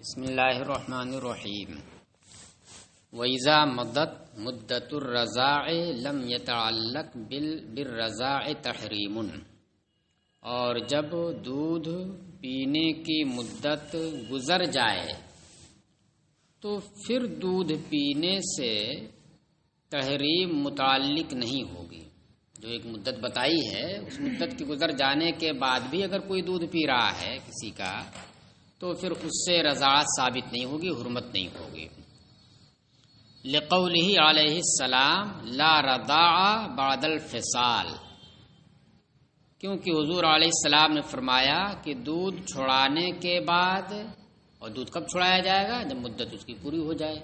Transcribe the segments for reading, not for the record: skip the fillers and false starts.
بسم اللہ الرحمن الرحیم وَإِذَا مَضَتْ مُدَّةُ الرَّضَاعِ لَمْ يَتَعَلَّقْ بِالرَّضَاعِ تَحْرِیمٌ، اور جب دودھ پینے کی مدت گزر جائے تو پھر دودھ پینے سے تحریم متعلق نہیں ہوگی۔ جو ایک مدت بتائی ہے اس مدت کے گزر جانے کے بعد بھی اگر کوئی دودھ پی رہا ہے کسی کا تو پھر اس سے رضاعت ثابت نہیں ہوگی، حرمت نہیں ہوگی۔ لقولہ علیہ السلام لا رضاع بعد الفصال، کیونکہ حضور علیہ السلام نے فرمایا کہ دودھ چھڑانے کے بعد، اور دودھ کب چھڑایا جائے گا؟ جب مدت اس کی پوری ہو جائے۔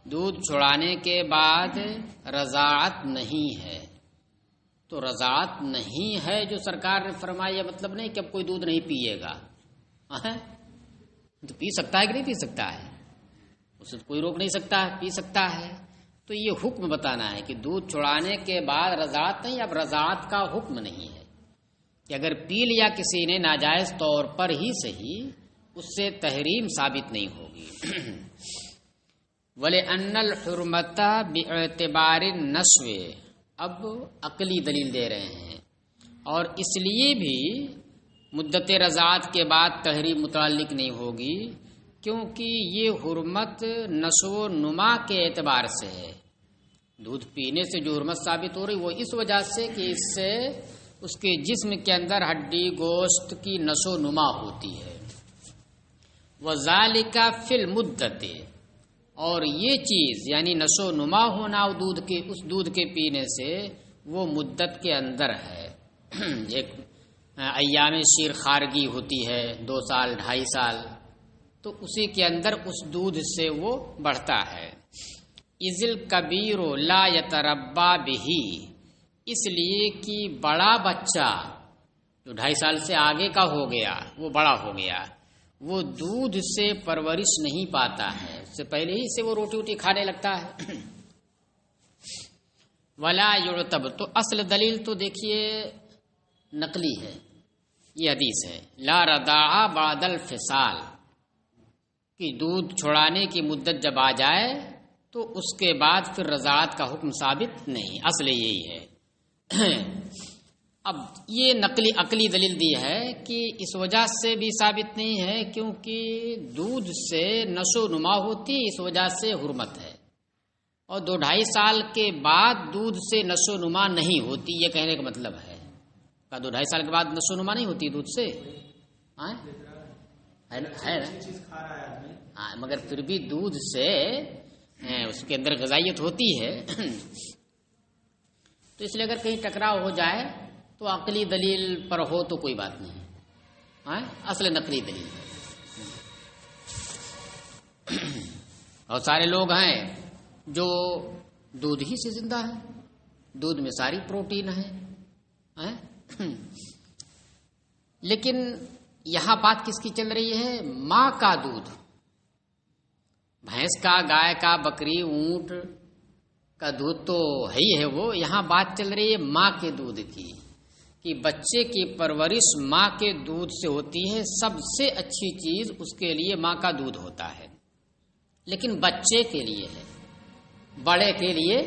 دودھ چھڑانے کے بعد رضاعت نہیں ہے، تو رضاعت نہیں ہے جو سرکار نے فرمایا یہ مطلب نہیں کہ اب کوئی دودھ نہیں پیے گا، تو پی سکتا ہے کہ نہیں پی سکتا ہے، اسے کوئی روک نہیں سکتا ہے، پی سکتا ہے۔ تو یہ حکم بتانا ہے کہ دودھ چھڑانے کے بعد رضاعت نہیں، اب رضاعت کا حکم نہیں ہے کہ اگر پی لیا کسی نے ناجائز طور پر ہی صحیح، اس سے تحریم ثابت نہیں ہوگی۔ وَلِأَنَّ الْحُرْمَةَ بِاعْتِبَارِ النَّسْوِ، اب عقلی دلیل دے رہے ہیں، اور اس لیے بھی مدت رضاعت کے بعد تحریم متعلق نہیں ہوگی کیونکہ یہ حرمت نشو و نما کے اعتبار سے ہے۔ دودھ پینے سے جو حرمت ثابت ہو رہی وہ اس وجہ سے کہ اس سے اس کے جسم کے اندر ہڈی گوشت کی نشو و نما ہوتی ہے۔ وَذَلِكَ فِي الْمُدَّةِ، اور یہ چیز یعنی نشو و نما ہونا اس دودھ کے پینے سے وہ مدت کے اندر ہے۔ ایک ایام شیر خارگی ہوتی ہے 2 سال 2.5 سال، تو اسی کے اندر اس دودھ سے وہ بڑھتا ہے۔ اِذِ الْكَبِيرُ لَا يَتَرَبَّى بِهِ، اس لیے کہ بڑا بچہ جو 2.5 سال سے آگے کا ہو گیا، وہ بڑا ہو گیا، وہ دودھ سے پرورش نہیں پاتا ہے، اس سے پہلے ہی سے وہ روٹی ووٹی کھانے لگتا ہے۔ وَلَا يُعْتَبْ، تو اصل دلیل تو دیکھیے نقلی ہے، یہ حدیث ہے لا رضاع بعد الفصال، کہ دودھ چھڑانے کی مدت جب آ جائے تو اس کے بعد پھر رضاعت کا حکم ثابت نہیں، اصل یہی ہے۔ اب یہ عقلی دلیل دی ہے کہ اس وجہ سے بھی ثابت نہیں ہے کیونکہ دودھ سے نشو و نما ہوتی، اس وجہ سے حرمت ہے، اور 2.5 سال کے بعد دودھ سے نشو و نما نہیں ہوتی، یہ کہنے کا مطلب ہے۔ 2.5 سال کے بعد نشو و نما نہیں ہوتی دودھ سے، ہے نا، مگر پھر بھی دودھ سے اس کے اندر غذائیت ہوتی ہے۔ تو اس لیے اگر کہیں ٹکراؤ ہو جائے تو عقلی دلیل پر ہو تو کوئی بات نہیں، اصل نقلی دلیل ہے۔ اور سارے لوگ ہیں جو دودھ ہی سے زندہ ہیں، دودھ میں ساری پروٹین ہے، لیکن یہاں بات کس کی چل رہی ہے؟ ماں کا دودھ، بھینس کا، گائے کا، بکری، اونٹ کا دودھ تو ہے ہی ہے، وہ یہاں بات چل رہی ہے ماں کے دودھ کی، کہ بچے کی پرورش ماں کے دودھ سے ہوتی ہے، سب سے اچھی چیز اس کے لیے ماں کا دودھ ہوتا ہے، لیکن بچے کے لیے ہے، بڑے کے لیے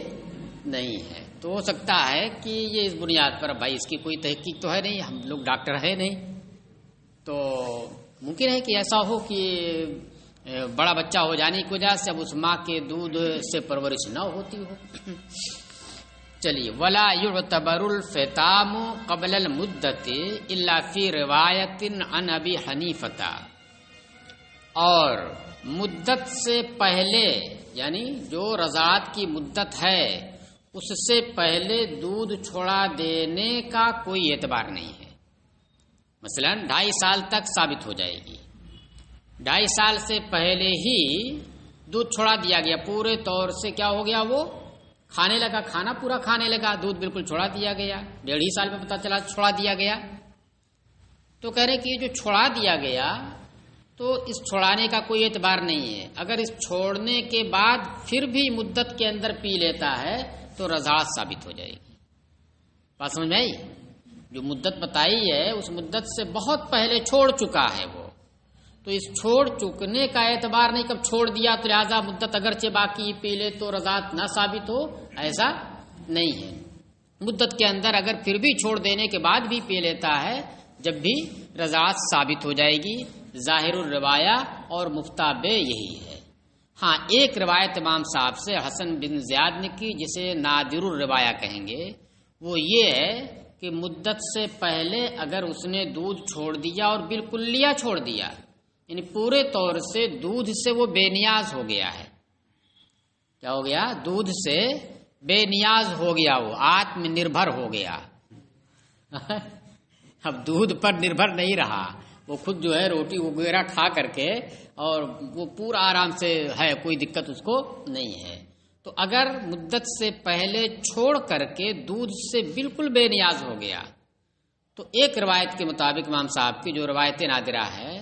نہیں ہے۔ تو ہو سکتا ہے کہ یہ اس بنیاد پر، بھائی اس کی کوئی تحقیق تو ہے نہیں، ہم لوگ ڈاکٹر ہے نہیں، تو ممکن ہے کہ ایسا ہو کہ بڑا بچہ ہو جانے کی وجہ سے اب اس ماں کے دودھ سے پرورش نہ ہوتی ہو۔ چلیے، ولا يعتبر الفطام قبل المدت الا فی روایت عن ابی حنیفہ، اور مدت سے پہلے یعنی جو رضاعت کی مدت ہے اس سے پہلے دودھ چھوڑا دینے کا کوئی اعتبار نہیں ہے۔ مثلا 2.5 سال تک ثابت ہو جائے گی، 2.5 سال سے پہلے ہی دودھ چھوڑا دیا گیا، پورے طور سے کیا ہو گیا، وہ کھانے لگا، کھانا پورا کھانے لگا، دودھ بالکل چھوڑا دیا گیا، 1.5 سال میں پتہ چلا چھوڑا دیا گیا، تو کہہ رہے کہ یہ جو چھوڑا دیا گیا تو اس چھوڑانے کا کوئی اعتبار نہیں ہے، اگر اس چھوڑنے کے بعد پھر بھی مدت کے اندر پی لیتا ہے تو رضاعت ثابت ہو جائے گی۔ بات سمجھ میں آئی؟ جو مدت بتائی ہے اس مدت سے بہت پہلے چھوڑ چکا ہے وہ، تو اس چھوڑ چکنے کا اعتبار نہیں، کب چھوڑ دیا تو لہذا مدت اگرچہ باقی پی لے تو رضاعت نہ ثابت ہو، ایسا نہیں ہے۔ مدت کے اندر اگر پھر بھی چھوڑ دینے کے بعد بھی پی لیتا ہے، جب بھی رضاعت ثابت ہو جائے گی۔ ظاہر الروایہ اور مفتابع یہی ہے۔ ہاں ایک روایت امام صاحب سے حسن بن زیاد نے کی جسے نادر الروایہ کہیں گے، وہ یہ ہے کہ مدت سے پہلے اگر اس نے دودھ چھوڑ دیا اور بالکلیہ چھوڑ دیا، یعنی پورے طور سے دودھ سے وہ بے نیاز ہو گیا ہے، کیا ہو گیا؟ دودھ سے بے نیاز ہو گیا، وہ آتم نربھر ہو گیا، اب دودھ پر نربھر نہیں رہا، وہ خود جو ہے روٹی وغیرہ کھا کر کے اور وہ پورا آرام سے ہے، کوئی دقت اس کو نہیں ہے۔ تو اگر مدت سے پہلے چھوڑ کر کے دودھ سے بالکل بے نیاز ہو گیا تو ایک روایت کے مطابق امام صاحب کی جو روایت نادرہ ہے،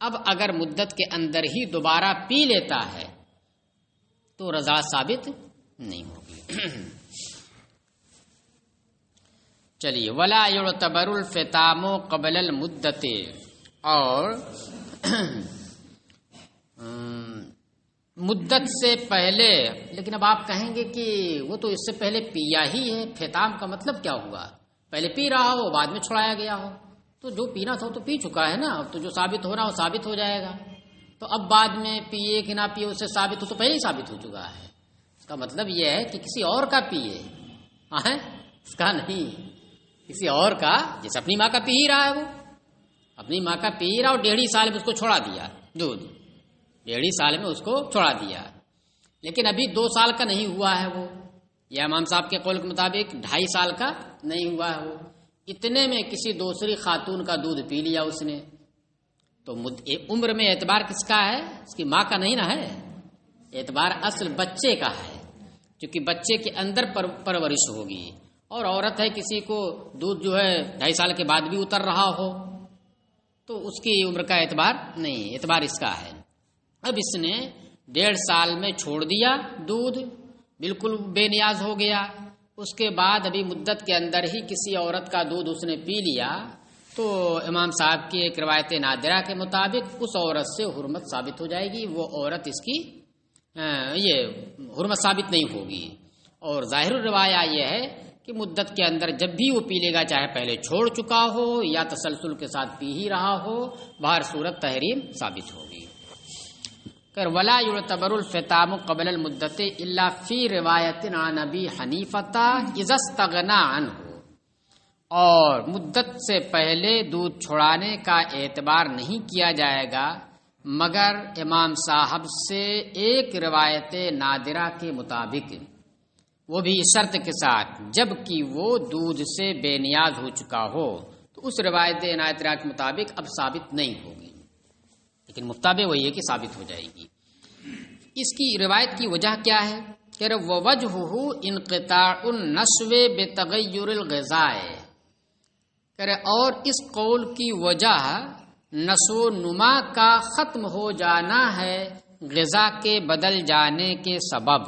اب اگر مدت کے اندر ہی دوبارہ پی لیتا ہے تو رضاعت ثابت نہیں ہوگی۔ چلیے، ولا یعتبر الفطام قبل المدت، اور مدت سے پہلے، لیکن اب آپ کہیں گے کہ وہ تو اس سے پہلے پیا ہی ہے، فطام کا مطلب کیا ہوا؟ پہلے پی رہا ہو بعد میں چھڑایا گیا ہو، تو جو پینا تھا تو پی چکا ہے نا، اب تو جو ثابت ہو رہا ہو ثابت ہو جائے گا، تو اب بعد میں پیے کہ نہ پیے اس سے ثابت ہو تو پہلے ہی ثابت ہو چکا ہے۔ اس کا مطلب یہ ہے کہ کسی اور کا پیے، اس کا نہیں، کسی اور کا، جیسے اپنی ماں کا پی ہی رہا ہے، وہ اپنی ماں کا پی رہا اور 1.5 سال میں اس کو چھوڑا دیا دودھ، 1.5 سال میں اس کو چھوڑا دیا، لیکن ابھی 2 سال کا نہیں ہوا ہے وہ، یا امام صاحب کے قول کے مطابق 2.5 سال کا نہیں ہوا ہے وہ، اتنے میں کسی دوسری خاتون کا دودھ پی لیا اس نے، تو عمر میں اعتبار کس کا ہے؟ اس کی ماں کا نہیں نا ہے، اعتبار اصل بچے کا ہے، کیونکہ بچے کے اندر پرورش ہوگی، اور عورت ہے کسی کو دودھ جو ہے 2.5 سال کے بعد بھی اتر رہا ہو تو اس کی عمر کا اعتبار نہیں، اعتبار اس کا ہے۔ اب اس نے 1.5 سال میں چھوڑ دیا دودھ، بالکل بے نیاز ہو گیا، اس کے بعد ابھی مدت کے اندر ہی کسی عورت کا دودھ اس نے پی لیا، تو امام صاحب کی ایک روایت نادرہ کے مطابق اس عورت سے حرمت ثابت ہو جائے گی، وہ عورت اس کی یہ حرمت ثابت نہیں ہوگی۔ اور ظاہر الروایہ یہ ہے کہ مدت کے اندر جب بھی وہ پی لے گا، چاہے پہلے چھوڑ چکا ہو یا تسلسل کے ساتھ پی ہی رہا ہو، بہر صورت تحریم ثابت ہوگی۔ ولا يعتبر الفطام قبل المدت الا فی روایت عن ابی حنیفہ اذا استغنى عنہ، اور مدت سے پہلے دودھ چھڑانے کا اعتبار نہیں کیا جائے گا مگر امام صاحب سے ایک روایت نادرہ کے مطابق، وہ بھی شرط کے ساتھ جب کہ وہ دودھ سے بے نیاز ہو چکا ہو، تو اس روایت نادرہ کے مطابق اب ثابت نہیں ہوگی، لیکن مفتابع وہی ہے کہ ثابت ہو جائے گی۔ اس کی روایت کی وجہ کیا ہے؟ کہ وَوَجْهُهُ انقطاع النشو بتغیر الغذاء، اور اس قول کی وجہ نشو و نما کا ختم ہو جانا ہے غذا کے بدل جانے کے سبب،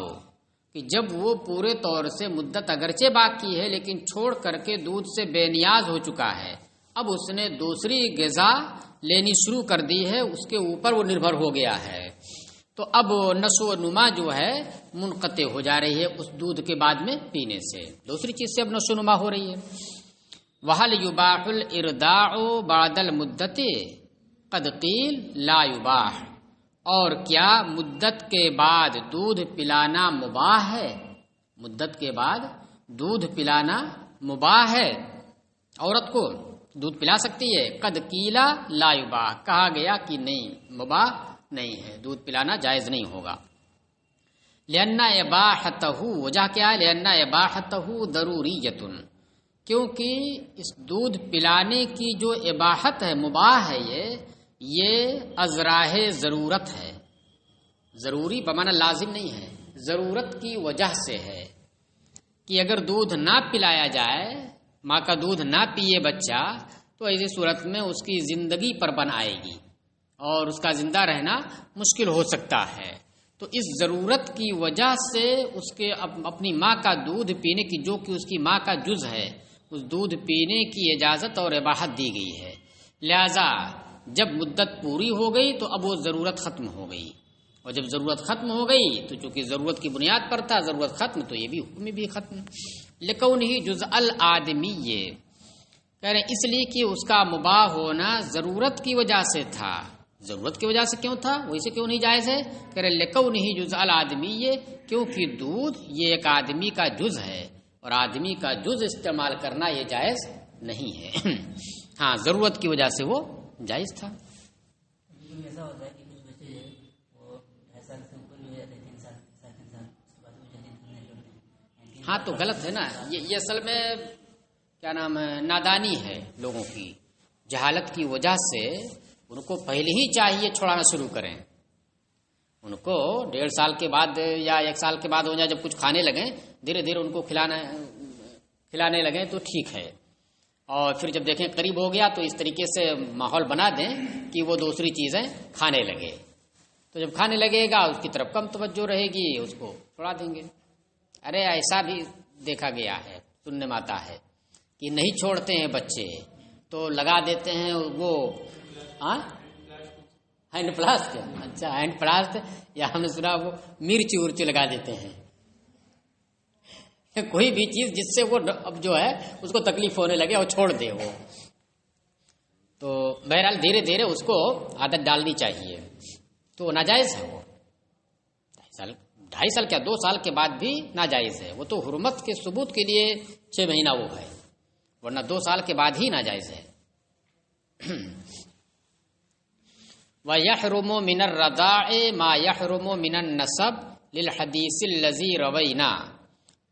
کہ جب وہ پورے طور سے مدت اگرچہ باقی ہے لیکن چھوڑ کر کے دودھ سے بے نیاز ہو چکا ہے، اب اس نے دوسری غذا لینی شروع کر دی ہے، اس کے اوپر وہ نربھر ہو گیا ہے، تو اب نشو و نما جو ہے منقطع ہو جا رہی ہے اس دودھ کے بعد میں پینے سے، دوسری چیز سے اب نشو و نما ہو رہی ہے۔ وَهَلْ يُبَاحُ الْإِرْضَاعُ بَعْدَ الْمُدَّةِ قَدْ قِيلَ لَا يُبَاحُ، اور کیا مدت کے بعد دودھ پلانا مباح ہے؟ مدت کے بعد دودھ پلانا مباح ہے، عورت کو دودھ پلا سکتی ہے؟ قد قیلا لا یباح، کہا گیا کہ نہیں، مباح نہیں ہے، دودھ پلانا جائز نہیں ہوگا۔ لأن اباحتہ، وجہ کیا ہے؟ لأن اباحتہ ضروریۃ، کیونکہ اس دودھ پلانے کی جو اباحت ہے، مباح ہے، یہ ازراہ ضرورت ہے، ضروری بمعنی لازم نہیں ہے، ضرورت کی وجہ سے ہے کہ اگر دودھ نہ پلایا جائے، ماں کا دودھ نہ پیے بچہ، تو ایسی صورت میں اس کی زندگی پر بن آئے گی اور اس کا زندہ رہنا مشکل ہو سکتا ہے، تو اس ضرورت کی وجہ سے اس کے اپنی ماں کا دودھ پینے کی، جو کہ اس کی ماں کا جز ہے، اس دودھ پینے کی اجازت اور اباحت دی گئی ہے۔ لہذا جب مدت پوری ہو گئی تو اب وہ ضرورت ختم ہو گئی، اور جب ضرورت ختم ہو گئی تو چونکہ ضرورت کی بنیاد پر تھا، ضرورت ختم تو یہ بھی حکم بھی ختم۔ لکونہ جزء الآدمی، کہہ رہے اس لیے کہ اس کا مباح ہونا ضرورت کی وجہ سے تھا۔ ضرورت کی وجہ سے کیوں تھا، ویسے کیوں نہیں جائز ہے؟ کہہ رہے لکونہ جزء الآدمی، کیونکہ دودھ یہ ایک آدمی کا جز ہے، اور آدمی کا جز استعمال کرنا یہ جائز نہیں ہے۔ ہاں ضرورت کی وجہ سے وہ جائز تھا۔ ایسا ہوتا ہے کہ کچھ بچے وہ 2.5 سال سے اوپر ہو جاتے ہیں، 3 سال 3.5 سال، اس کے بعد وہ جلدی کھلنے لگتے ہیں۔ ہاں تو غلط ہے نا، یہ اصل میں کیا نام ہے، نادانی ہے لوگوں کی، جہالت کی وجہ سے ان کو پہلے ہی چاہیے چھوڑانا شروع کریں۔ ان کو 1.5 سال کے بعد یا 1 سال کے بعد ہو جائے، جب کچھ کھانے لگیں دھیرے دھیرے ان کو کھلانے لگیں تو ٹھیک ہے، اور پھر جب دیکھیں قریب ہو گیا تو اس طریقے سے ماحول بنا دیں کہ وہ دوسری چیزیں کھانے لگے، تو جب کھانے لگے گا اس کی طرف کم توجہ رہے گی، اس کو چھوڑا دیں گے۔ ارے ایسا بھی دیکھا گیا ہے، سننے میں آتا ہے کہ نہیں چھوڑتے ہیں بچے تو لگا دیتے ہیں وہ ہینڈ پلاسٹ، اچھا ہینڈ پلاسٹ، یا ہم نے سنا وہ مرچی ورچی لگا دیتے ہیں، کوئی بھی چیز جس سے وہ اب جو ہے اس کو تکلیف ہونے لگے اور چھوڑ دے وہ۔ تو بہرحال دھیرے دھیرے اس کو عادت ڈالنی چاہیے، تو ناجائز ہے وہ 2.5 سال کیا 2 سال کے بعد بھی ناجائز ہے، وہ تو حرمت کے ثبوت کے لیے 6 مہینہ وہ ہے، ورنہ 2 سال کے بعد ہی ناجائز ہے۔ وَيَحْرُمُ مِنَ الرَّضَاعِ مَا يَحْرُمُ مِنَ النَّسَبِ لِلْحَدِيثِ الَّذِي رَوَيْنَا،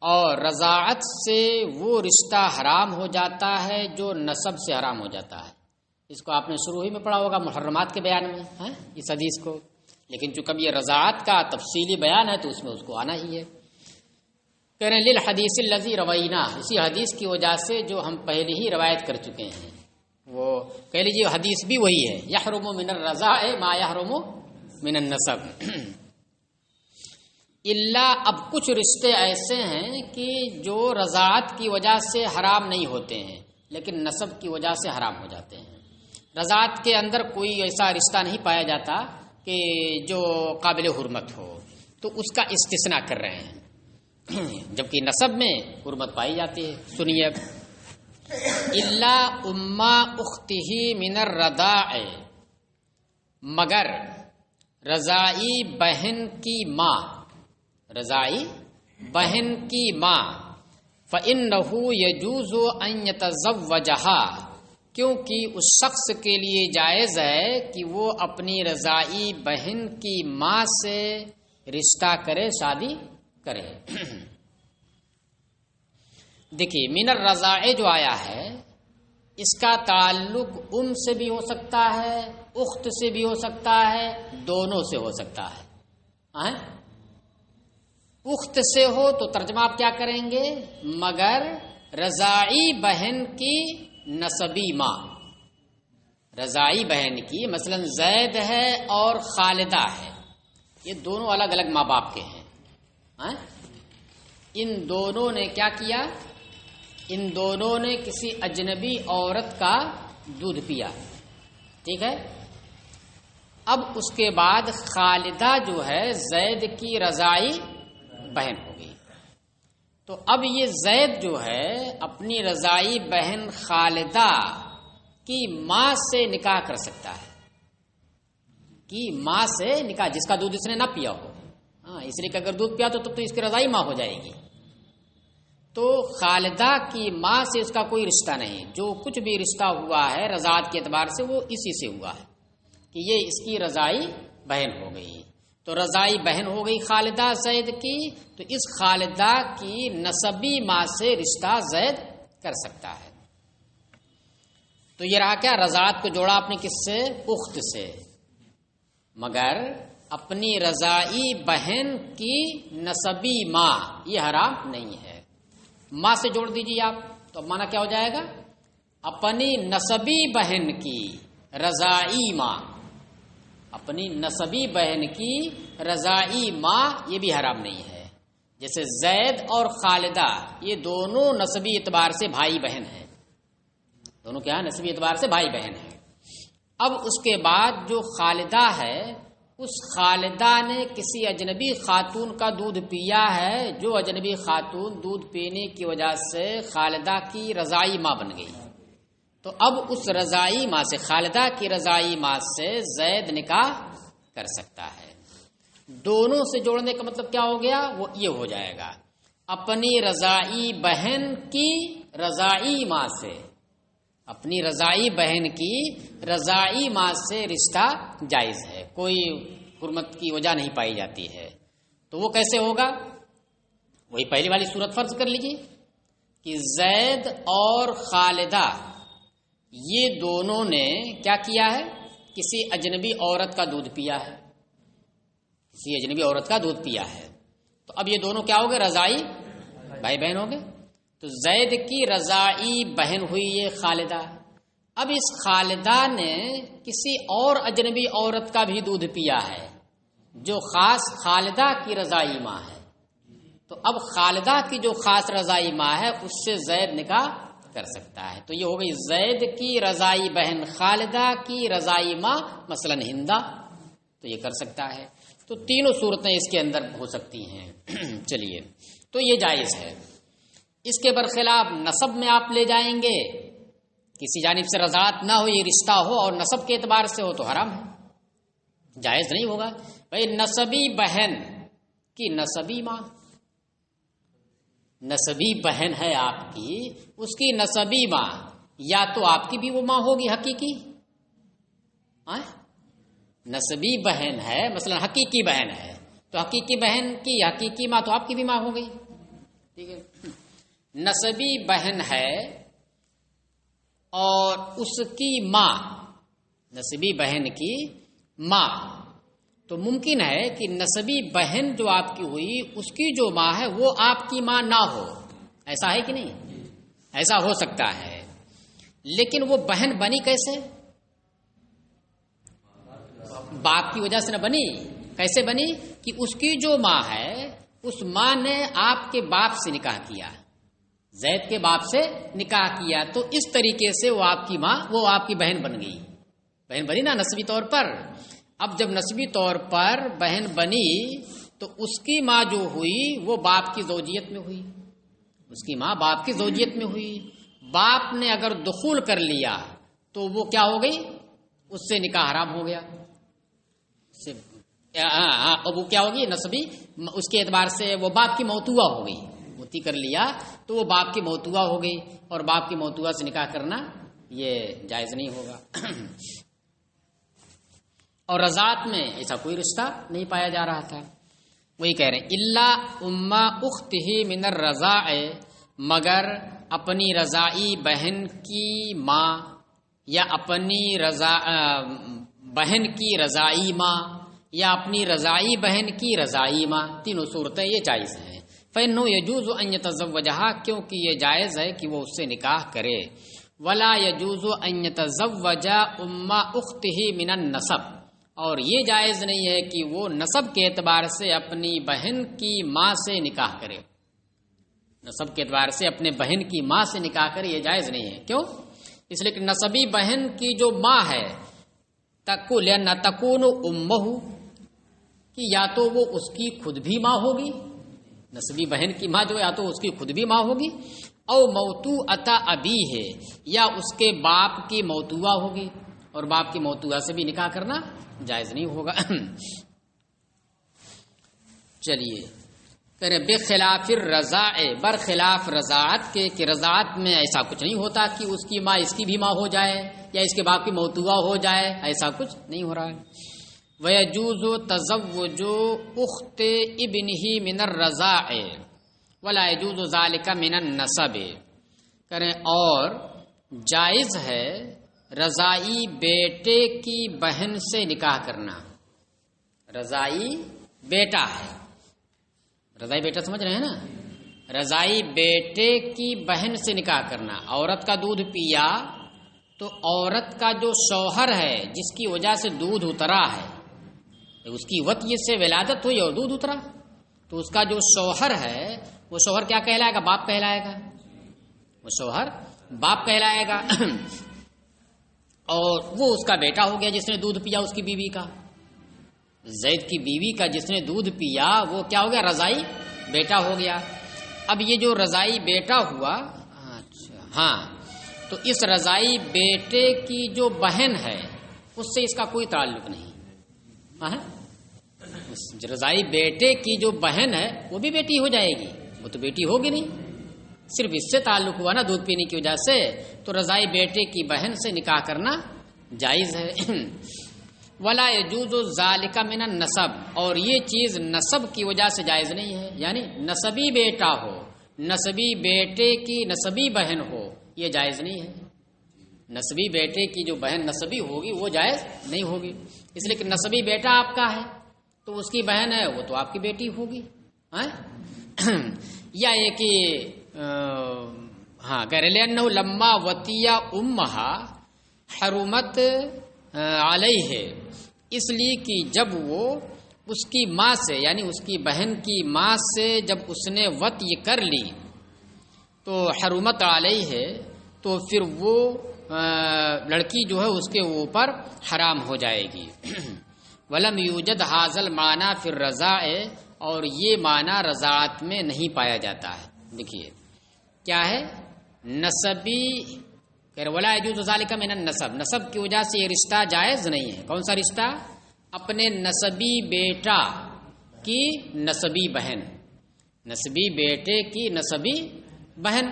اور رضاعت سے وہ رشتہ حرام ہو جاتا ہے جو نسب سے حرام ہو جاتا ہے۔ اس کو آپ نے شروع ہی میں پڑھا ہوگا محرمات کے بیان میں اس حدیث کو، لیکن چونکہ یہ رضاعت کا تفصیلی بیان ہے تو اس میں اس کو آنا ہی ہے۔ کہہ رہے ہیں للحدیث الذی روینا، اسی حدیث کی وجہ سے جو ہم پہلے ہی روایت کر چکے ہیں، وہ کہہ لیجیے حدیث بھی وہی ہے، یحرم من الرضاع ما یحرم من النسب۔ اللہ اب کچھ رشتے ایسے ہیں کہ جو رضاعت کی وجہ سے حرام نہیں ہوتے ہیں لیکن نسب کی وجہ سے حرام ہو جاتے ہیں۔ رضاعت کے اندر کوئی ایسا رشتہ نہیں پایا جاتا کہ جو قابل حرمت ہو، تو اس کا استثناء کر رہے ہیں، جبکہ نسب میں حرمت پائی جاتی ہے۔ سنیے، الا اما اختہ من الرضاع، مگر رضائی بہن کی ماں، رضائی بہن کی ماں، فإنہ یجوز ان یتزوجہا، کیونکہ اس شخص کے لیے جائز ہے کہ وہ اپنی رضائی بہن کی ماں سے رشتہ کرے، شادی کرے۔ دیکھیے من الرضاع جو آیا ہے اس کا تعلق ام سے بھی ہو سکتا ہے، اخت سے بھی ہو سکتا ہے، دونوں سے ہو سکتا ہے۔ اخت سے ہو تو ترجمہ آپ کیا کریں گے، مگر رضائی بہن کی نسبی ماں، رضائی بہن کی مثلا زید ہے اور خالدہ ہے، یہ دونوں الگ الگ ماں باپ کے ہیں، ان دونوں نے کیا کیا، ان دونوں نے کسی اجنبی عورت کا دودھ پیا، ٹھیک ہے۔ اب اس کے بعد خالدہ جو ہے زید کی رضائی بہن ہو گئی، تو اب یہ زید جو ہے اپنی رضائی بہن خالدہ کی ماں سے نکاح کر سکتا ہے، کہ ماں سے نکاح، جس کا دودھ اس نے نہ پیا ہو، اس لیے کہ اگر دودھ پیا تو تب تو اس کی رضائی ماں ہو جائے گی، تو خالدہ کی ماں سے اس کا کوئی رشتہ نہیں، جو کچھ بھی رشتہ ہوا ہے رضاعت کے اعتبار سے وہ اسی سے ہوا ہے کہ یہ اس کی رضائی بہن ہو گئی، تو رضائی بہن ہو گئی خالدہ زید کی، تو اس خالدہ کی نسبی ماں سے رشتہ زید کر سکتا ہے۔ تو یہ رہا کیا، رضاعت کو جوڑا اپنے کس سے، اخت سے، مگر اپنی رضائی بہن کی نسبی ماں یہ حرام نہیں ہے۔ ماں سے جوڑ دیجیے آپ، تو اب مانا کیا ہو جائے گا، اپنی نسبی بہن کی رضائی ماں، اپنی نسبی بہن کی رضائی ماں یہ بھی حرام نہیں ہے۔ جیسے زید اور خالدہ یہ دونوں نسبی اعتبار سے بھائی بہن ہیں، دونوں کیا نسبی اعتبار سے بھائی بہن ہیں۔ اب اس کے بعد جو خالدہ ہے اس خالدہ نے کسی اجنبی خاتون کا دودھ پیا ہے، جو اجنبی خاتون دودھ پینے کی وجہ سے خالدہ کی رضائی ماں بن گئی، تو اب اس رضائی ماں سے، خالدہ کی رضائی ماں سے زید نکاح کر سکتا ہے۔ دونوں سے جوڑنے کا مطلب کیا ہو گیا؟ وہ یہ ہو جائے گا اپنی رضائی بہن کی رضائی ماں سے، اپنی رضائی بہن کی رضائی ماں سے رشتہ جائز ہے، کوئی حرمت کی وجہ نہیں پائی جاتی ہے۔ تو وہ کیسے ہوگا؟ وہی پہلی والی صورت فرض کر لیجیے کہ زید اور خالدہ یہ دونوں نے کیا کیا ہے؟ کسی اجنبی عورت کا دودھ پیا ہے، کسی اجنبی عورت کا دودھ پیا ہے، تو اب یہ دونوں کیا ہو گئے؟ رضائی بھائی بہن ہو گئے۔ تو زید کی رضائی بہن ہوئی یہ خالدہ، اب اس خالدہ نے کسی اور اجنبی عورت کا بھی دودھ پیا ہے جو خاص خالدہ کی رضائی ماں ہے، تو اب خالدہ کی جو خاص رضائی ماں ہے اس سے زید نکاح کر سکتا ہے۔ تو یہ ہو گئی زید کی رضائی بہن خالدہ کی رضائی ماں، مثلا ہندہ، تو یہ کر سکتا ہے۔ تو تینوں صورتیں اس کے اندر ہو سکتی ہیں۔ چلیے، تو یہ جائز ہے۔ اس کے برخلاف نسب میں آپ لے جائیں گے، کسی جانب سے رضاعت نہ ہو، یہ رشتہ ہو اور نسب کے اعتبار سے ہو تو حرام ہے، جائز نہیں ہوگا۔ بھائی نسبی بہن کی نسبی ماں، نسبی بہن ہے آپ کی، اس کی نسبی ماں یا تو آپ کی بھی وہ ماں ہوگی حقیقی، نسبی بہن ہے، مثلا حقیقی بہن ہے، تو حقیقی بہن کی حقیقی ماں تو آپ کی بھی ماں ہو گئی، ٹھیک ہے۔ نسبی بہن ہے اور اس کی ماں، نسبی بہن کی ماں، تو ممکن ہے کہ نسبی بہن جو آپ کی ہوئی اس کی جو ماں ہے وہ آپ کی ماں نہ ہو، ایسا ہے کہ نہیں؟ ایسا ہو سکتا ہے، لیکن وہ بہن بنی کیسے؟ باپ کی وجہ سے نہ بنی، کیسے بنی؟ کہ اس کی جو ماں ہے اس ماں نے آپ کے باپ سے نکاح کیا، زید کے باپ سے نکاح کیا، تو اس طریقے سے وہ آپ کی ماں، وہ آپ کی بہن بن گئی، بہن بنی نا نسبی طور پر۔ اب جب نسبی طور پر بہن بنی تو اس کی ماں جو ہوئی وہ باپ کی زوجیت میں ہوئی، اس کی ماں باپ کی زوجیت میں ہوئی، باپ نے اگر دخول کر لیا تو وہ کیا ہو گئی؟ اس سے نکاح حرام ہو گیا، اب وہ کیا ہوگی؟ نسبی، اس کے اعتبار سے وہ باپ کی موتوا ہو گئی، موتی کر لیا تو وہ باپ کی موتوا ہو گئی، اور باپ کی موتوا سے نکاح کرنا یہ جائز نہیں ہوگا۔ اور رضاعت میں ایسا کوئی رشتہ نہیں پایا جا رہا تھا، وہی کہہ رہے ہیں الا اما اختہ من الرضاع، مگر اپنی رضائی بہن کی ماں یا اپنی بہن کی رضائی ماں یا اپنی رضائی بہن کی رضائی ماں، تینوں صورتیں یہ جائز ہیں۔ فإنه يجوز أن يتزوجها، کیونکہ یہ جائز ہے کہ وہ اس سے نکاح کرے۔ ولا يجوز أن يتزوج أم أخته من النسب، اور یہ جائز نہیں ہے کہ وہ نسب کے اعتبار سے اپنی بہن کی ماں سے نکاح کرے، نسب کے اعتبار سے اپنے بہن کی ماں سے نکاح کرے، یہ جائز نہیں ہے۔ کیوں؟ اس لیے کہ نسبی بہن کی جو ماں ہے تکون امہ، کہ یا تو وہ اس کی خود بھی ماں ہوگی، نسبی بہن کی ماں جو ہے یا تو اس کی خود بھی ماں ہوگی، او موتوءۃ ابیہ، یا اس کے باپ کی موتوا ہوگی، اور باپ کی موتوا سے بھی نکاح کرنا جائز نہیں ہوگا۔ چلیے کرے بخلاف الرضاع، برخلاف رضاعت کے، کہ رضاعت میں ایسا کچھ نہیں ہوتا کہ اس کی ماں اس کی بھی ماں ہو جائے یا اس کے باپ کی موتوا ہو جائے، ایسا کچھ نہیں ہو رہا ہے۔ وَيَجُوزُ تَزَوُّجُ أُخْتِ ابْنِهِ مِنَ الرَّضَاعِ وَلَا يَجُوزُ ذَلِكَ مِنَ النَّسَبِ، کریں اور جائز ہے رضائی بیٹے کی بہن سے نکاح کرنا، رضائی بیٹا ہے، رضائی بیٹا سمجھ رہے ہیں نا، رضائی بیٹے کی بہن سے نکاح کرنا، عورت کا دودھ پیا تو عورت کا جو شوہر ہے جس کی وجہ سے دودھ اترا ہے، اس کی وطی سے ولادت ہوئی اور دودھ اترا، تو اس کا جو شوہر ہے وہ شوہر کیا کہلائے گا؟ باپ کہلائے گا، وہ شوہر باپ کہلائے گا۔ اور وہ اس کا بیٹا ہو گیا جس نے دودھ پیا اس کی بیوی کا، زید کی بیوی کا جس نے دودھ پیا وہ کیا ہو گیا؟ رضائی بیٹا ہو گیا۔ اب یہ جو رضائی بیٹا ہوا، اچھا ہاں، تو اس رضائی بیٹے کی جو بہن ہے اس سے اس کا کوئی تعلق نہیں، ہاں، رضائی بیٹے کی جو بہن ہے وہ بھی بیٹی ہو جائے گی، وہ تو بیٹی ہوگی نہیں، صرف اس سے تعلق ہوا نا دودھ پینے کی وجہ سے، تو رضائی بیٹے کی بہن سے نکاح کرنا جائز ہے۔ ولا يجوز ذلك من النسب، اور یہ چیز نسب کی وجہ سے جائز نہیں ہے، یعنی نسبی بیٹا ہو، نسبی بیٹے کی نسبی بہن ہو، یہ جائز نہیں ہے۔ نسبی بیٹے کی جو بہن نسبی ہوگی وہ جائز نہیں ہوگی، اس لیے کہ نسبی بیٹا آپ کا ہے تو اس کی بہن ہے وہ تو آپ کی بیٹی ہوگی، یا یہ کہ ہاں غیر لأنه لما وطیہ امہا حرمت علیہ، اس لیے کہ جب وہ اس کی ماں سے یعنی اس کی بہن کی ماں سے جب اس نے وطی کر لی تو حرمت علیہ، تو پھر وہ لڑکی جو ہے اس کے اوپر حرام ہو جائے گی۔ ولم یوجد حاصل معنی فی الرضاع، اور یہ معنی رضاعت میں نہیں پایا جاتا ہے۔ دیکھیے کیا ہے، نسبی ولا یجوز ذلک من النسب، نسب کی وجہ سے یہ رشتہ جائز نہیں ہے۔ کون سا رشتہ؟ اپنے نسبی بیٹا کی نسبی بہن، نسبی بیٹے کی نسبی بہن،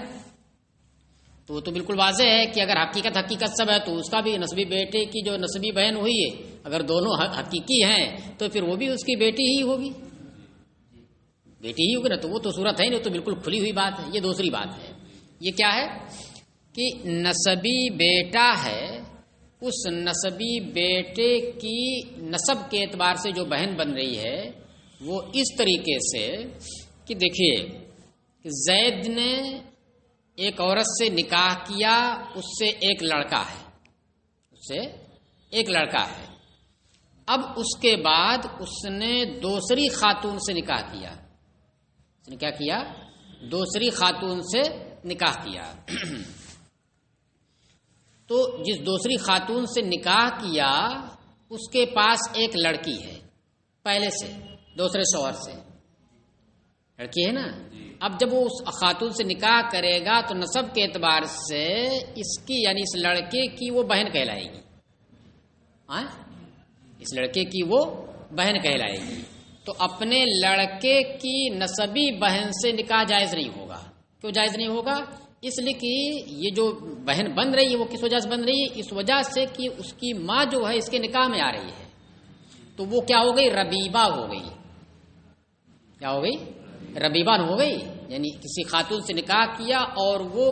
تو وہ تو بالکل واضح ہے کہ اگر حقیقت سب ہے تو اس کا بھی نسبی بیٹے کی جو نسبی بہن ہوئی ہے، اگر دونوں حقیقی ہیں تو پھر وہ بھی اس کی بیٹی ہی ہوگی، بیٹی ہی ہوگی نا، تو وہ تو صورت ہے نہیں، تو بالکل کھلی ہوئی بات ہے۔ یہ دوسری بات ہے، یہ کیا ہے کہ نسبی بیٹا ہے، اس نسبی بیٹے کی نسب کے اعتبار سے جو بہن بن رہی ہے وہ اس طریقے سے کہ دیکھیے کہ زید نے ایک عورت سے نکاح کیا، اس سے ایک لڑکا ہے، اس سے ایک لڑکا ہے، اب اس کے بعد اس نے دوسری خاتون سے نکاح کیا، اس نے کیا کیا؟ دوسری خاتون سے نکاح کیا۔ تو جس دوسری خاتون سے نکاح کیا اس کے پاس ایک لڑکی ہے، پہلے سے دوسرے شوہر سے لڑکی ہے نا، اب جب وہ اس خاتون سے نکاح کرے گا تو نسب کے اعتبار سے اس کی یعنی اس لڑکے کی وہ بہن کہلائے گی، اس لڑکے کی وہ بہن کہلائے گی، تو اپنے لڑکے کی نسبی بہن سے نکاح جائز نہیں ہوگا۔ کیوں جائز نہیں ہوگا؟ اس لیے کہ یہ جو بہن بن رہی ہے وہ کس وجہ سے بن رہی ہے؟ اس وجہ سے کہ اس کی ماں جو ہے اس کے نکاح میں آ رہی ہے، تو وہ کیا ہو گئی؟ ربیبہ ہو گئی۔ کیا ہو گئی؟ ربیبہ ہو گئی، یعنی کسی خاتون سے نکاح کیا اور وہ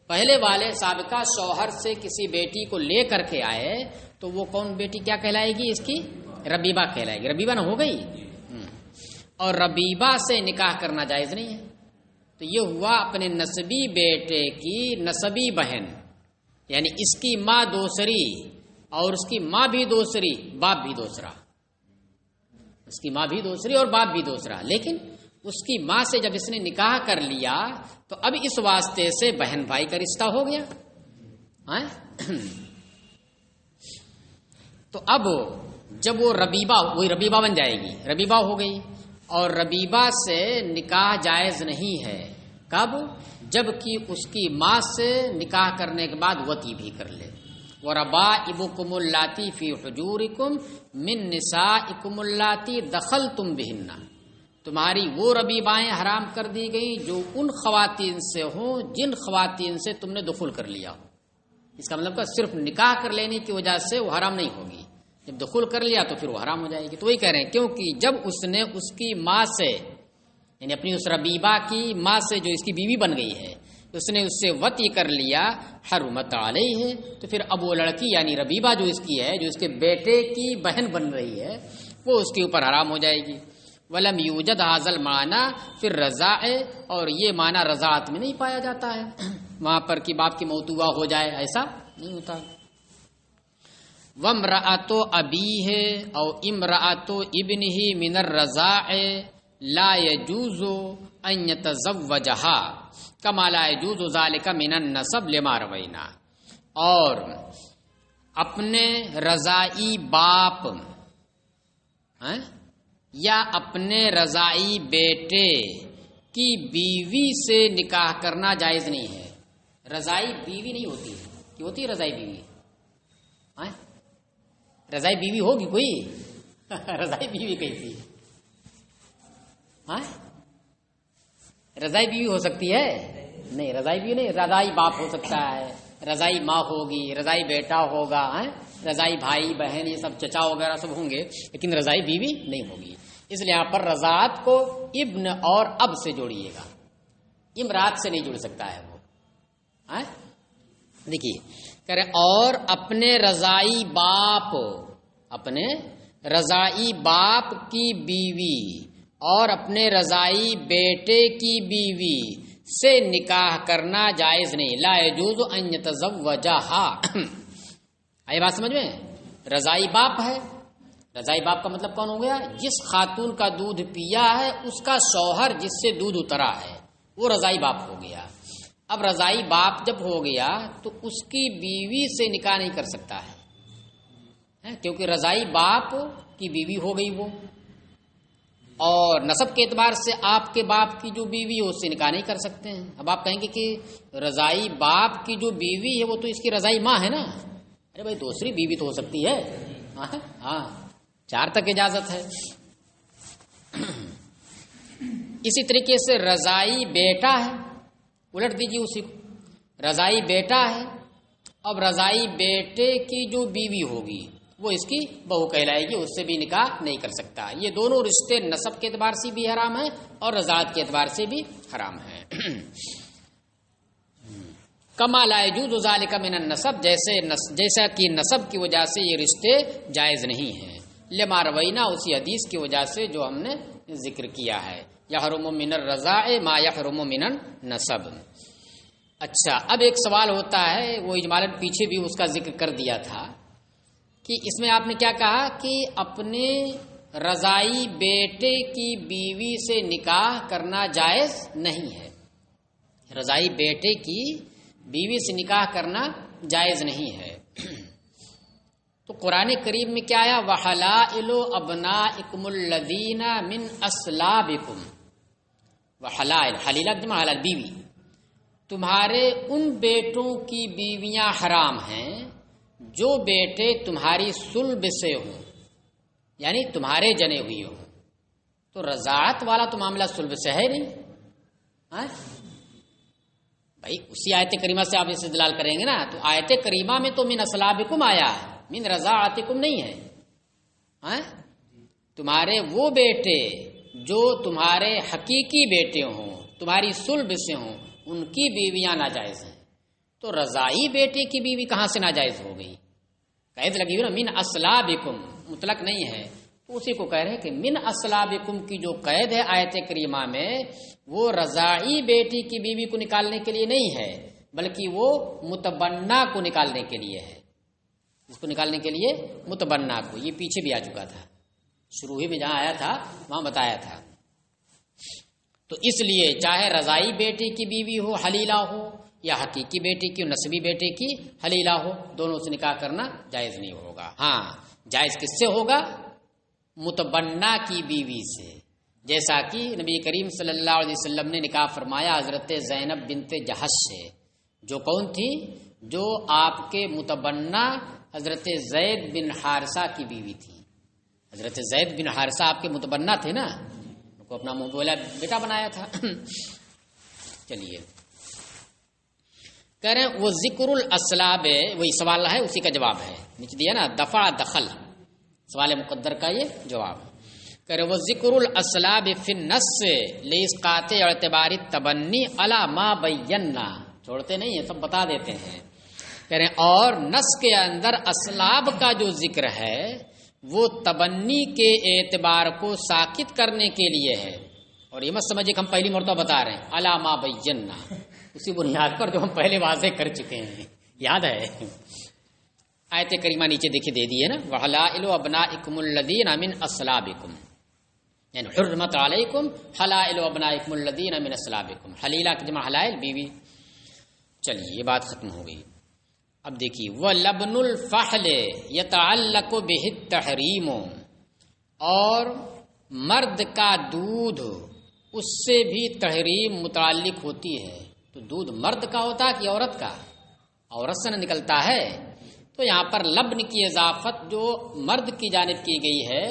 پہلے والے سابقہ شوہر سے کسی بیٹی کو لے کر کے آئے، تو وہ کون بیٹی کیا کہلائے گی؟ اس کی ربیبہ کہلائے گی۔ ربیبہ نہ ہو گئی، اور ربیبہ سے نکاح کرنا جائز نہیں ہے۔ تو یہ ہوا اپنے نسبی بیٹے کی نسبی بہن، یعنی اس کی ماں دوسری اور اس کی ماں بھی دوسری، باپ بھی دوسرا، اس کی ماں بھی دوسری اور باپ بھی دوسرا، لیکن اس کی ماں سے جب اس نے نکاح کر لیا تو اب اس واسطے سے بہن بھائی کا رشتہ ہو گیا۔ تو اب جب وہ ربیبہ بن جائے گی، ربیبہ ہو گئی، اور ربیبہ سے نکاح جائز نہیں ہے۔ کب؟ جب کہ اس کی ماں سے نکاح کرنے کے بعد وطی بھی کر لے۔ وَرَبَائِبُكُمُ اللَّاتِي فِي حُجُورِكُم مِّن نِّسَائِكُمُ اللَّاتِي دَخَلْتُم بِهِنَّ، تمہاری وہ ربیبائیں حرام کر دی گئی جو ان خواتین سے ہوں جن خواتین سے تم نے دخول کر لیا ہو۔ اس کا مطلب کہ صرف نکاح کر لینے کی وجہ سے وہ حرام نہیں ہوگی، جب دخول کر لیا تو پھر وہ حرام ہو جائے گی۔ تو وہی کہہ رہے ہیں کیونکہ جب اس نے اس کی ماں سے یعنی اپنی اس ربیبہ کی ماں سے جو اس کی بیوی بن گئی ہے اس نے اس سے وطی کر لیا، حرمت علیہ، تو پھر اب وہ لڑکی یعنی ربیبہ جو اس کی ہے، جو اس کے بیٹے کی بہن بن رہی ہے، وہ اس کے اوپر حرام ہو جائے گی۔ ولم یوجد حاصل معنی پھر رضاء، اور یہ معنی رضاعت میں نہیں پایا جاتا ہے، وہاں پر کہ باپ کی موتوا ہو جائے، ایسا نہیں ہوتا۔ وامرأۃ ابیہ او امرأۃ ابنہ من الرضاع لا يجوز ان يتزوجها كما لا يجوز ذلك من النسب لما روینا، اور اپنے رضائی باپ یا اپنے رضائی بیٹے کی بیوی سے نکاح کرنا جائز نہیں ہے. رضائی بیوی نہیں ہوتی ہے. کی ہوتی ہے رضائی بیوی؟ رضائی بیوی ہوگی کوئی؟ رضائی بیوی کیسی؟ رضائی بیوی ہو سکتی ہے؟ نہیں، رضائی بیوی نہیں. رضائی باپ ہو سکتا ہے، رضائی ماں ہوگی، رضائی بیٹا ہوگا، رضائی بھائی بہن یہ سب چچا وغیرہ سب ہوں گے، لیکن رضائی بیوی نہیں ہوگی. اس لیے یہاں پر رضاعت کو ابن اور اب سے جوڑیے گا، امرات سے نہیں جڑ سکتا ہے وہ. دیکھیے کرے اور اپنے رضائی باپ، اپنے رضائی باپ کی بیوی اور اپنے رضائی بیٹے کی بیوی سے نکاح کرنا جائز نہیں. لا يجوز ان يتزوجها. آئی بات سمجھ میں؟ رضائی باپ ہے. رضائی باپ کا مطلب کون ہو گیا؟ جس خاتون کا دودھ پیا ہے اس کا شوہر جس سے دودھ اترا ہے وہ رضائی باپ ہو گیا. اب رضائی باپ جب ہو گیا تو اس کی بیوی سے نکاح نہیں کر سکتا ہے، کیونکہ رضائی باپ کی بیوی ہو گئی وہ، اور نسب کے اعتبار سے آپ کے باپ کی جو بیوی ہے اس سے نکاح نہیں کر سکتے ہیں. اب آپ کہیں گے کہ رضائی باپ کی جو بیوی ہے وہ تو اس کی رضائی ماں ہے نا. ارے بھائی دوسری بیوی تو ہو سکتی ہے. ہاں 4 تک اجازت ہے. اسی طریقے سے رضائی بیٹا ہے، الٹ دیجیے اسی کو. رضائی بیٹا ہے، اب رضائی بیٹے کی جو بیوی ہوگی وہ اس کی بہو کہلائے گی، اس سے بھی نکاح نہیں کر سکتا. یہ دونوں رشتے نسب کے اعتبار سے بھی حرام ہیں اور رضاعت کے اعتبار سے بھی حرام ہیں. کما لا یجوز ذلک من النسب، جیسا کہ نسب کی وجہ سے یہ رشتے جائز نہیں ہیں. لما روینا، اسی حدیث کی وجہ سے جو ہم نے ذکر کیا ہے، یحرم من الرضاع ما یحرم من النسب. اچھا اب ایک سوال ہوتا ہے، وہ اجمالاً پیچھے بھی اس کا ذکر کر دیا تھا کہ اس میں آپ نے کیا کہا کہ اپنے رضائی بیٹے کی بیوی سے نکاح کرنا جائز نہیں ہے. رضائی بیٹے کی بیوی سے نکاح کرنا جائز نہیں ہے. تو قرآن کریم میں کیا آیا؟ وَحَلَائِلُ أَبْنَائِكُمُ الَّذِينَ مِنْ أَصْلَابِكُمْ. وحلائل، حلیلہ جمع حلال بیوی. تمہارے ان بیٹوں کی بیویاں حرام ہیں جو بیٹے تمہاری صلب سے ہوں، یعنی تمہارے جنے ہوئی ہوں. تو رضاعت والا تو معاملہ صلب سے ہے نہیں. بھائی اسی آیت کریمہ سے آپ استدلال کریں گے نا، تو آیت کریمہ میں تو من اصلابکم آیا ہے، من رضاعتکم نہیں ہے. تمہارے وہ بیٹے جو تمہارے حقیقی بیٹے ہوں، تمہاری صلب سے ہوں، ان کی بیویاں ناجائز ہیں. تو رضائی بیٹے کی بیوی کہاں سے ناجائز ہو گئی؟ قید لگی ہوئی نا، من اصلابکم مطلق نہیں ہے. تو اسی کو کہہ رہے ہیں کہ من اصلابکم کی جو قید ہے آیت کریمہ میں، وہ رضائی بیٹی کی بیوی کو نکالنے کے لیے نہیں ہے، بلکہ وہ متبنہ کو نکالنے کے لیے ہے. اس کو نکالنے کے لیے متبنہ کو، یہ پیچھے بھی آ چکا تھا، شروع ہی میں جہاں آیا تھا وہاں بتایا تھا. تو اس لیے چاہے رضائی بیٹی کی بیوی ہو حلیلہ ہو یا حقیقی بیٹی کی نسبی بیٹے کی حلیلہ ہو، دونوں سے نکاح کرنا جائز نہیں ہوگا. ہاں جائز کس سے ہوگا؟ متبنہ کی بیوی سے، جیسا کہ نبی کریم صلی اللہ علیہ وسلم نے نکاح فرمایا حضرت زینب بنت جہش سے، جو کون تھی؟ جو آپ کے متبنہ حضرت زید بن حارثہ کی بیوی تھی. حضرت زید بن حارثہ آپ کے متبنہ تھے نا، ان کو اپنا منہ بولا بیٹا بنایا تھا. چلیے کہہ رہے ہیں وہ ذکر الاسلاب، وہی سوال ہے اسی کا جواب ہے، نیچے دیا نا دفع دخل، سوال مقدر کا یہ جواب. کہہ رہے وہ ذکر الاسلاب فی النص لاسقاط اعتبار التبنی علی ما بینا، چھوڑتے نہیں ہیں سب بتا دیتے ہیں. کہہ رہے ہیں اور نص کے اندر اسلاب کا جو ذکر ہے وہ تبنی کے اعتبار کو ساکت کرنے کے لیے ہے. اور یہ مت سمجھے کہ ہم پہلی مرتبہ بتا رہے ہیں، علی ما بینا، اسی بنیاد پر جو ہم پہلے واضح کر چکے ہیں، یاد ہے. آیت کریمہ نیچے دیکھیے دے دی ہے نا، وحلائل ابنائکم الذین من اصلابکم، یعنی حرمت علیکم حلائل ابنائکم الذین من اصلابکم. حلیلہ کی جمع حلائل بیوی. چلیے یہ بات ختم ہو گئی. اب دیکھیے وہ لبن الفحل یتعلق بہ التحریم، اور مرد کا دودھ اس سے بھی تحریم متعلق ہوتی ہے. تو دودھ مرد کا ہوتا ہے کہ عورت کا؟ عورت سے نہ نکلتا ہے. تو یہاں پر لبن کی اضافت جو مرد کی جانب کی گئی ہے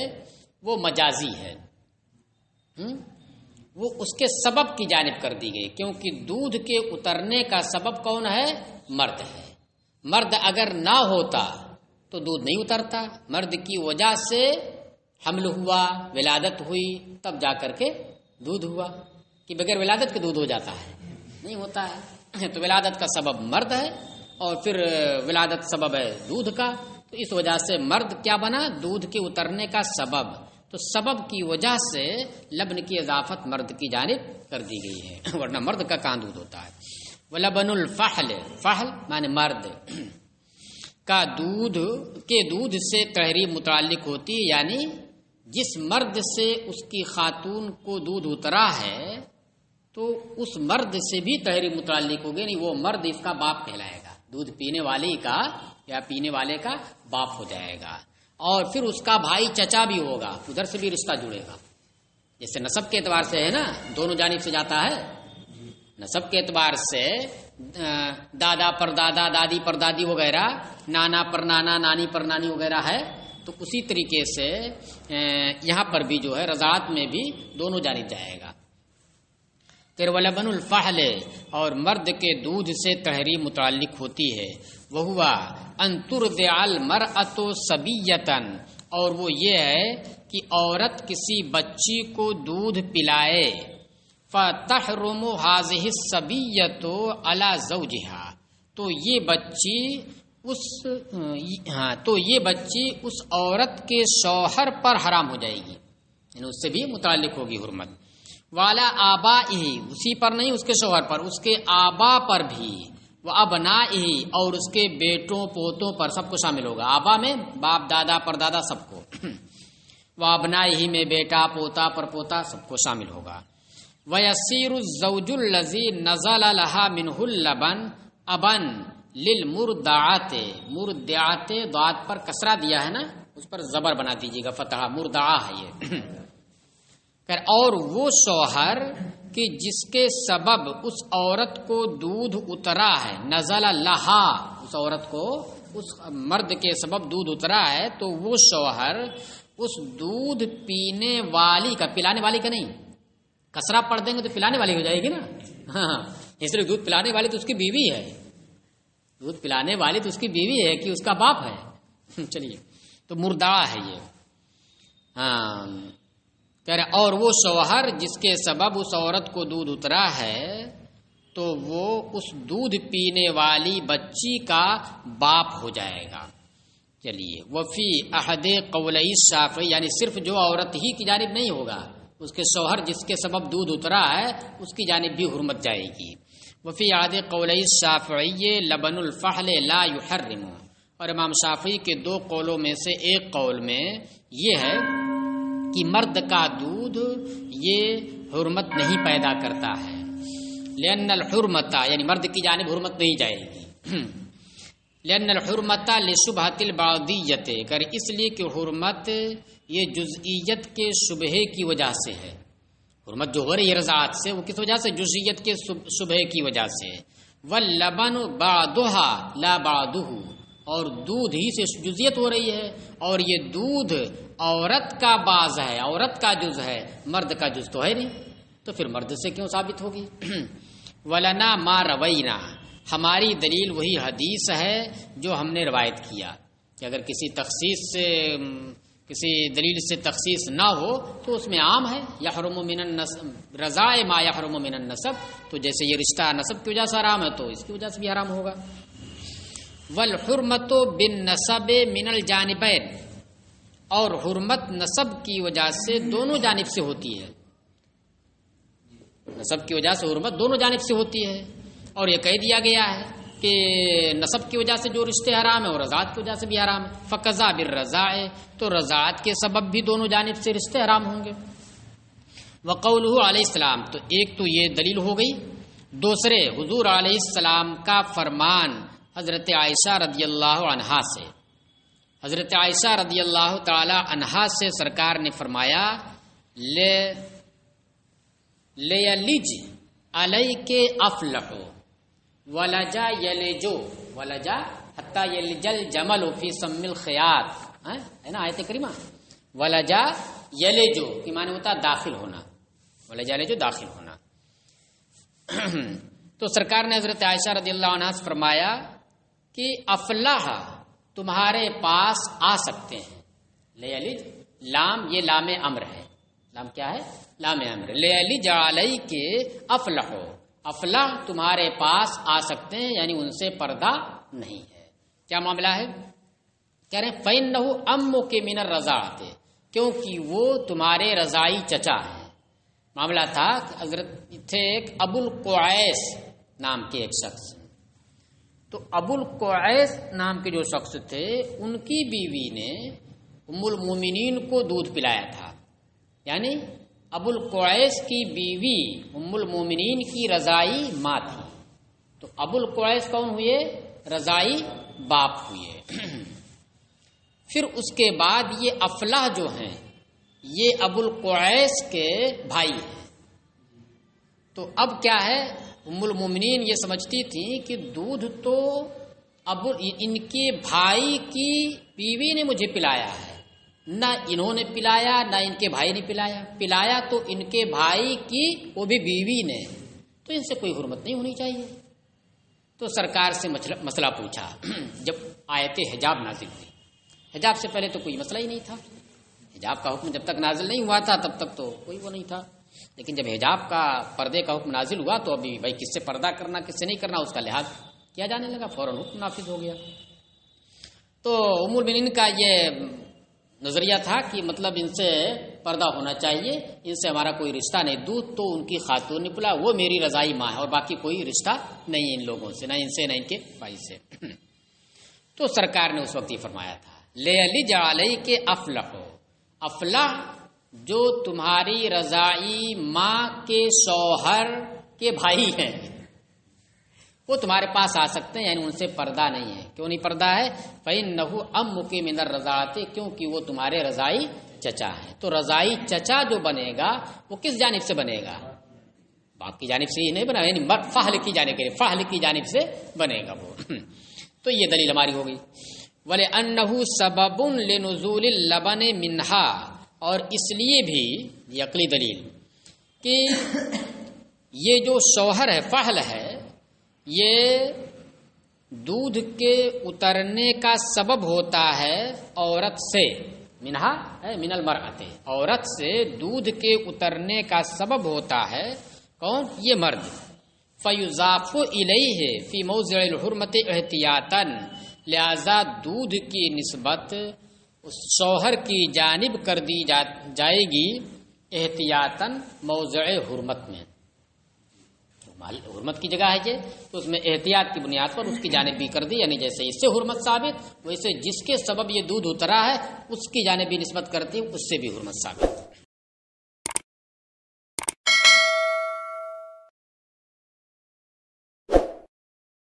وہ مجازی ہے، وہ اس کے سبب کی جانب کر دی گئی، کیونکہ دودھ کے اترنے کا سبب کون ہے؟ مرد ہے. مرد اگر نہ ہوتا تو دودھ نہیں اترتا. مرد کی وجہ سے حمل ہوا، ولادت ہوئی، تب جا کر کے دودھ ہوا. کہ بغیر ولادت کے دودھ ہو جاتا ہے؟ نہیں ہوتا ہے. تو ولادت کا سبب مرد ہے اور پھر ولادت سبب ہے دودھ کا. تو اس وجہ سے مرد کیا بنا؟ دودھ کے اترنے کا سبب. تو سبب کی وجہ سے لبن کی اضافت مرد کی جانب کر دی گئی ہے، ورنہ مرد کا کہاں دودھ ہوتا ہے. وَلَبَنُ الْفَحْلِ، فحل مانے مرد کا دودھ کے دودھ سے تحریم متعلق ہوتی ہے، یعنی جس مرد سے اس کی خاتون کو دودھ اترا ہے تو اس مرد سے بھی تحریم متعلق ہوگی. نہیں، وہ مرد اس کا باپ کہلائے گا، دودھ پینے والی کا یا پینے والے کا باپ ہو جائے گا. اور پھر اس کا بھائی چچا بھی ہوگا، ادھر سے بھی رشتہ جڑے گا. جیسے نسب کے اعتبار سے ہے نا، دونوں جانب سے جاتا ہے. نسب کے اعتبار سے دادا پر دادا، دادی پر دادی وغیرہ، نانا پر نانا، نانی پر نانی وغیرہ ہے. تو اسی طریقے سے یہاں پر بھی جو ہے رضاعت میں بھی دونوں جانب جائے گا. پھر ولبن الفحل، اور مرد کے دودھ سے تحریم متعلق ہوتی ہے. وہو ان ترضع المرأة صبیۃ، اور وہ یہ ہے کہ عورت کسی بچی کو دودھ پلائے. فتحرم هذه الصبیۃ علی زوجها، تو یہ بچی اس عورت کے شوہر پر حرام ہو جائے گی، یعنی اس سے بھی متعلق ہوگی حرمت. والا آبائہ، اسی پر نہیں، اس کے شوہر پر، اس کے آبا پر بھی. وہ ابنائہ، اور اس کے بیٹوں پوتوں پر، سب کو شامل ہوگا. آبا میں باپ دادا پر دادا سب کو، وہ ابنائہ میں بیٹا پوتا پر پوتا سب کو شامل ہوگا. وَيَصِيرُ الزَّوْجُ الَّذِي نَزَلَ لَهَا مِنْهُ اللَّبَنُ أَبًا لِلْمُرْضَعَاتِ، مرضعات ضاد پر کسرہ دیا ہے نا، اس پر زبر بنا دیجیے گا، فتحہ، مرضعہ ہے یہ. اور وہ شوہر کہ جس کے سبب اس عورت کو دودھ اترا ہے، نزل لہا، اس عورت کو اس مرد کے سبب دودھ اترا ہے، تو وہ شوہر اس دودھ پینے والی کا، پلانے والی کا نہیں، کسرہ پڑھ دیں گے تو پلانے والی ہو جائے گی نا. ہاں، اس لیے دودھ پلانے والی تو اس کی بیوی ہے، دودھ پلانے والی تو اس کی بیوی ہے کہ اس کا باپ ہے. چلیے، تو مردع ہے یہ. ہاں، اور وہ شوہر جس کے سبب اس عورت کو دودھ اترا ہے تو وہ اس دودھ پینے والی بچی کا باپ ہو جائے گا. چلیے، وفی احد قولی الشافعی، یعنی صرف جو عورت ہی کی جانب نہیں ہوگا، اس کے شوہر جس کے سبب دودھ اترا ہے اس کی جانب بھی حرمت جائے گی. وفی احد قولی الشافعی لبن الفحل لا یحرم، اور امام شافعی کے دو قولوں میں سے ایک قول میں یہ ہے کہ مرد کا دودھ یہ حرمت نہیں پیدا کرتا ہے. لأن الحرمت، یعنی مرد کی جانب حرمت نہیں جائے گی. لأن الحرمت لشبہۃ البعضیۃ، کر اس لیے کہ حرمت یہ جزئیت کے شبہے کی وجہ سے ہے. حرمت جو ہو رہی ہے رضاعت سے، وہ کس وجہ سے؟ جزئیت کے شبہے کی وجہ سے. واللبن بعضها لا بعضه، اور دودھ ہی سے جزئیت ہو رہی ہے، اور یہ دودھ عورت کا بعض ہے، عورت کا جز ہے، مرد کا جز تو ہے نہیں، تو پھر مرد سے کیوں ثابت ہوگی؟ ولنا ما روینا، ہماری دلیل وہی حدیث ہے جو ہم نے روایت کیا کہ اگر کسی تخصیص سے، کسی دلیل سے تخصیص نہ ہو تو اس میں عام ہے. یحرم من النسب رضاء ما یحرم من النسب، تو جیسے یہ رشتہ نسب کی وجہ سے حرام ہے تو اس کی وجہ سے بھی حرام ہوگا. والحرمت بالنسب من الجانبین، اور حرمت نسب کی وجہ سے دونوں جانب سے ہوتی ہے. نسب کی وجہ سے حرمت دونوں جانب سے ہوتی ہے، اور یہ کہہ دیا گیا ہے کہ نسب کی وجہ سے جو رشتے حرام ہے اور رضاعت کی وجہ سے بھی حرام ہے. فقضا بالرضاع، تو رضاعت کے سبب بھی دونوں جانب سے رشتے حرام ہوں گے. وقولہ علیہ السلام، تو ایک تو یہ دلیل ہو گئی. دوسرے، حضور علیہ السلام کا فرمان حضرت عائشہ رضی اللہ عنہا سے، حضرت عائشہ رضی اللہ تعالی عنہا سے سرکار نے فرمایا لیلج علیک افلح ولجا یلجو ولجا حتی یلجل جمل فی سم الخیاط، ہے نا آیت کریمہ، ولجا یلجو کی معنی ہوتا داخل ہونا، ولجا یلجو داخل ہونا۔ تو سرکار نے حضرت عائشہ رضی اللہ عنہا سے فرمایا کہ افلاح تمہارے پاس آ سکتے ہیں، لیلج لام یہ لام امر ہے، لام کیا ہے؟ لام امر، لیلج علیک افلح، افلاح تمہارے پاس آ سکتے ہیں، یعنی ان سے پردہ نہیں ہے۔ کیا معاملہ ہے؟ کہہ رہے ہیں فَإِنَّهُ أَمُّكِ مِنَ الرَّضَاعَةِ، کیونکہ وہ تمہارے رضائی چچا ہیں۔ معاملہ تھا حضرت تھے ایک ابو القعیس نام کے ایک شخص، تو ابو القعیس نام کے جو شخص تھے ان کی بیوی نے ام المومنین کو دودھ پلایا تھا، یعنی ابو القعیس کی بیوی ام المومنین کی رضائی ماں تھی، تو ابو القعیس کون ہوئے؟ رضائی باپ ہوئے۔ پھر اس کے بعد یہ افلاح جو ہیں یہ ابو القعیس کے بھائی ہیں، تو اب کیا ہے، ام المومنین یہ سمجھتی تھی کہ دودھ تو ان کے بھائی کی بیوی نے مجھے پلایا ہے، نہ انہوں نے پلایا نہ ان کے بھائی نے پلایا، پلایا تو ان کے بھائی کی وہ بھی بیوی نے، تو ان سے کوئی حرمت نہیں ہونی چاہیے۔ تو سرکار سے مسئلہ پوچھا جب آیت حجاب نازل ہوئی، حجاب سے پہلے تو کوئی مسئلہ ہی نہیں تھا، حجاب کا حکم جب تک نازل نہیں ہوا تھا تب تک تو کوئی وہ نہیں تھا، لیکن جب حجاب کا پردے کا حکم نازل ہوا تو ابھی بھائی کس سے پردہ کرنا کس سے نہیں کرنا اس کا لحاظ کیا جانے لگا، فوراً حکم نافذ ہو گیا۔ تو ام المومنین کا یہ نظریہ تھا کہ مطلب ان سے پردہ ہونا چاہیے، ان سے ہمارا کوئی رشتہ نہیں، دودھ تو ان کی خاتون نے پلا، وہ میری رضائی ماں ہے اور باقی کوئی رشتہ نہیں ان لوگوں سے، نہ ان سے نہ ان کے بھائی سے۔ تو سرکار نے اس وقت یہ فرمایا تھا لیلج علیک افلح، افلح جو تمہاری رضائی ماں کے شوہر کے بھائی ہیں وہ تمہارے پاس آ سکتے ہیں، یعنی ان سے پردہ نہیں ہے۔ کیوں نہیں پردہ ہے؟ فَإِنَّهُ أَمُّكِ مِنَ الرَّضَاعَةِ، کیونکہ وہ تمہارے رضائی چچا ہے۔ تو رضائی چچا جو بنے گا وہ کس جانب سے بنے گا؟ باپ کی جانب سے ہی نہیں بنا، یعنی فہل کی جانب سے، فہل کی جانب سے بنے گا وہ۔ تو یہ دلیل ہماری ہو گئی۔ وَلِأَنَّهُ سَبَبٌ لِنُزُولِ اللَّبَنِ مِنْهَا، اور اس لیے بھی یہ عقلی دلیل کہ یہ جو شوہر ہے فہل ہے یہ دودھ کے اترنے کا سبب ہوتا ہے عورت سے، منہا ہے من المرأۃ، عورت سے دودھ کے اترنے کا سبب ہوتا ہے کون؟ یہ مرد۔ فیضاف الیہ فی موضع الحرمت احتیاطاً، لہذا دودھ کی نسبت اس شوہر کی جانب کر دی جائے گی احتیاطاً موضع حرمت میں، حرمت کی جگہ ہے یہ، تو اس میں احتیاط کی بنیاد پر اس کی جانب بھی کر دی، یعنی جیسے اس سے حرمت ثابت ویسے جس کے سبب یہ دودھ اترا ہے اس کی جانب بھی نسبت کرتی اس سے بھی حرمت ثابت۔